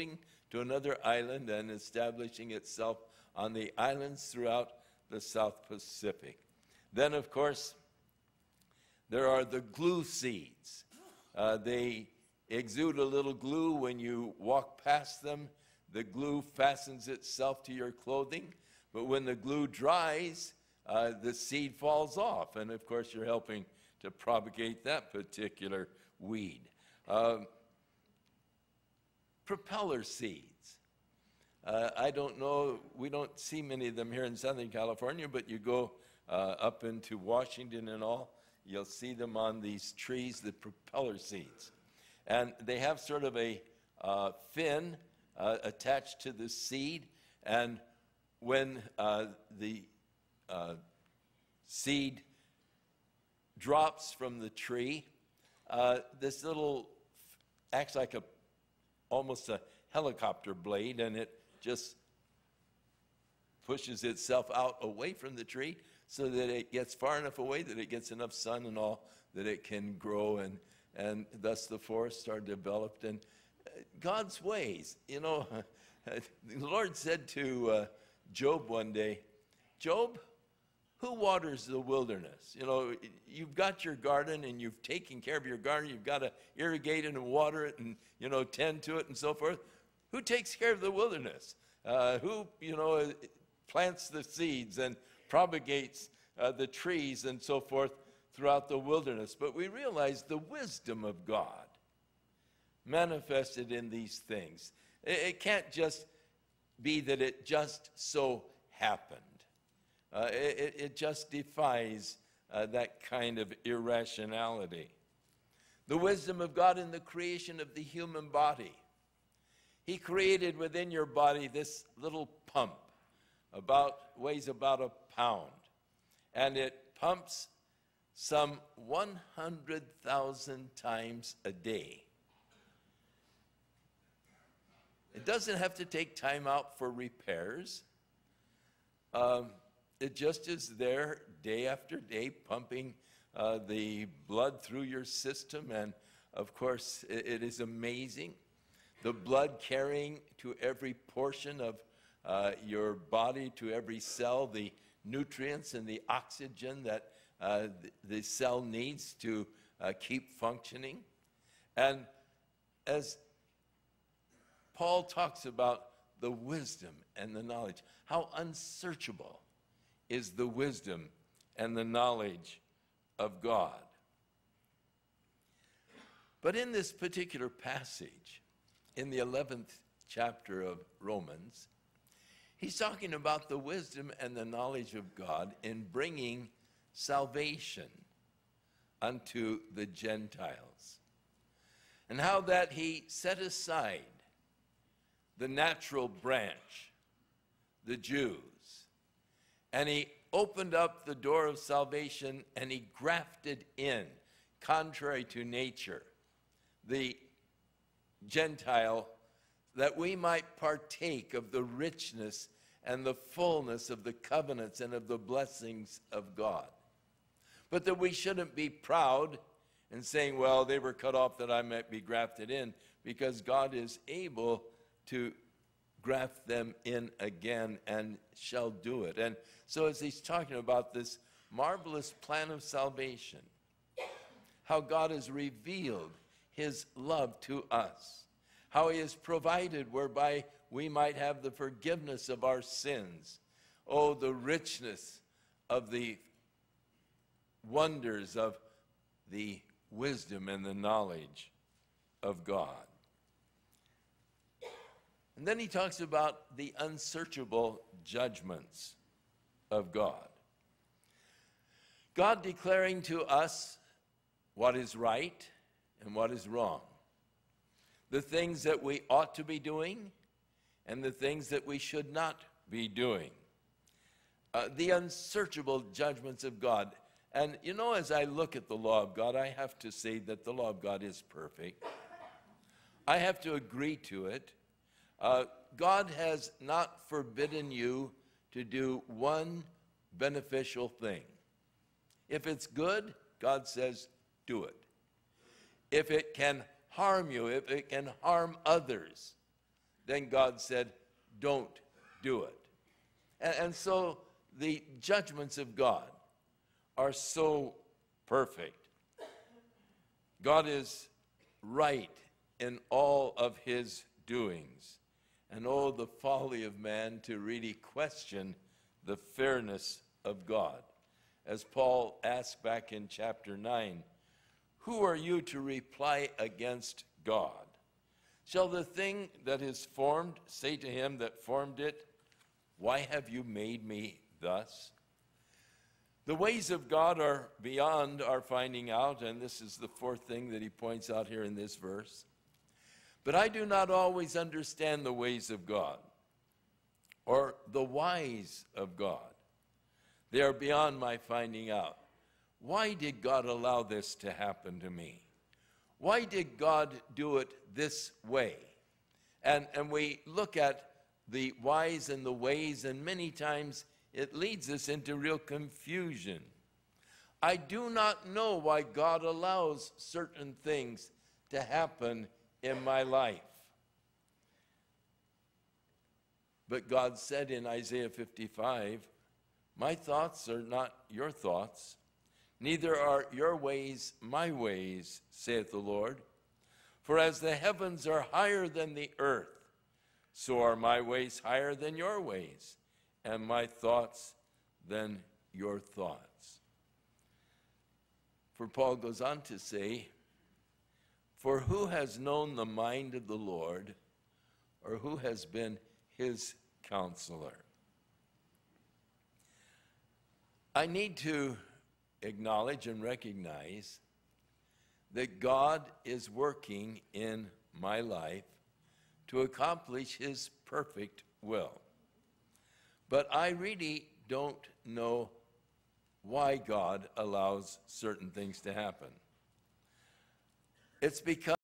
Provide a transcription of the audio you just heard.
floating to another island and establishing itself on the islands throughout the South Pacific. Then, of course, there are the glue seeds. They exude a little glue when you walk past them. The glue fastens itself to your clothing, but when the glue dries, the seed falls off, and of course you're helping to propagate that particular weed. Propeller seeds. I don't know, we don't see many of them here in Southern California, but you go up into Washington and all, you'll see them on these trees, the propeller seeds. And they have sort of a fin attached to the seed, and when the seed drops from the tree, this little acts like almost a helicopter blade, and it just pushes itself out away from the tree so that it gets far enough away that it gets enough sun and all that it can grow, and thus the forests are developed. And God's ways, you know, the Lord said to Job one day, Job, who waters the wilderness? You know, you've got your garden and you've taken care of your garden. You've got to irrigate it and water it and, you know, tend to it and so forth. Who takes care of the wilderness? Who, you know, plants the seeds and propagates the trees and so forth throughout the wilderness? But we realize the wisdom of God manifested in these things. It can't just be that it just so happened. It just defies that kind of irrationality. The wisdom of God in the creation of the human body. He created within your body this little pump, weighs about a pound, and it pumps some 100,000 times a day. It doesn't have to take time out for repairs. It just is there day after day, pumping the blood through your system, and of course it is amazing. The blood carrying to every portion of your body, to every cell, the nutrients and the oxygen that the cell needs to keep functioning. And as Paul talks about the wisdom and the knowledge, how unsearchable is the wisdom and the knowledge of God. But in this particular passage, in the 11th chapter of Romans, he's talking about the wisdom and the knowledge of God in bringing salvation unto the Gentiles, and how that he set aside the natural branch, the Jews, and he opened up the door of salvation and he grafted in, contrary to nature, the Gentile, that we might partake of the richness and the fullness of the covenants and of the blessings of God. But that we shouldn't be proud and saying, well, they were cut off that I might be grafted in, because God is able to graft them in again and shall do it. And so as he's talking about this marvelous plan of salvation, how God has revealed his love to us, how he has provided whereby we might have the forgiveness of our sins. Oh, the richness of the wonders of the wisdom and the knowledge of God. And then he talks about the unsearchable judgments of God. God declaring to us what is right and what is wrong, the things that we ought to be doing and the things that we should not be doing, the unsearchable judgments of God. And you know, as I look at the law of God, I have to say that the law of God is perfect. I have to agree to it. God has not forbidden you to do one beneficial thing. If it's good, God says, do it. If it can harm you, if it can harm others, then God said, don't do it. And so the judgments of God are so perfect. God is right in all of his doings. And oh, the folly of man to really question the fairness of God. As Paul asked back in chapter 9, who are you to reply against God? Shall the thing that is formed say to him that formed it, why have you made me thus? The ways of God are beyond our finding out, and this is the fourth thing that he points out here in this verse. But I do not always understand the ways of God, or the whys of God. They are beyond my finding out. Why did God allow this to happen to me? Why did God do it this way? And we look at the whys and the ways, and many times it leads us into real confusion. I do not know why God allows certain things to happen in my life. But God said in Isaiah 55, my thoughts are not your thoughts, neither are your ways my ways, saith the Lord. For as the heavens are higher than the earth, so are my ways higher than your ways, and my thoughts than your thoughts. For Paul goes on to say, for who has known the mind of the Lord, or who has been his counselor? I need to acknowledge and recognize that God is working in my life to accomplish his perfect will. But I really don't know why God allows certain things to happen. It's because